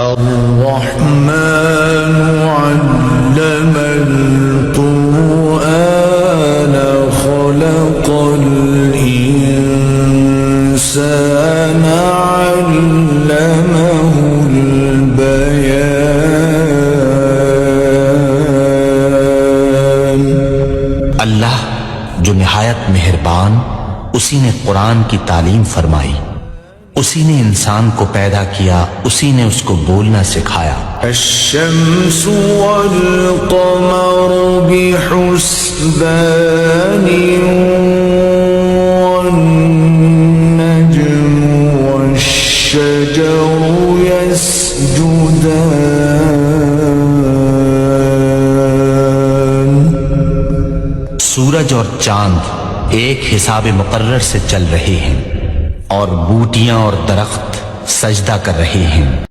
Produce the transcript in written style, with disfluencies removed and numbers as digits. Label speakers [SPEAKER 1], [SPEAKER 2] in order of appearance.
[SPEAKER 1] अर्रहमानु अल्लमल कुरआन खलक़ल इंसान अल्लमहुल बयान।
[SPEAKER 2] अल्लाह जो निहायत मेहरबान, उसी ने कुरान की तालीम फरमाई, उसी ने इंसान को पैदा किया, उसी ने उसको बोलना सिखाया।
[SPEAKER 1] अश्शम्सु वल क़मरु बिहुस्बानिन वन्नज्मु वश्शजरु यस्जुदान।
[SPEAKER 2] सूरज और चांद एक हिसाब मुकर्रर से चल रहे हैं और बूटियां और दरख्त सजदा कर रहे हैं।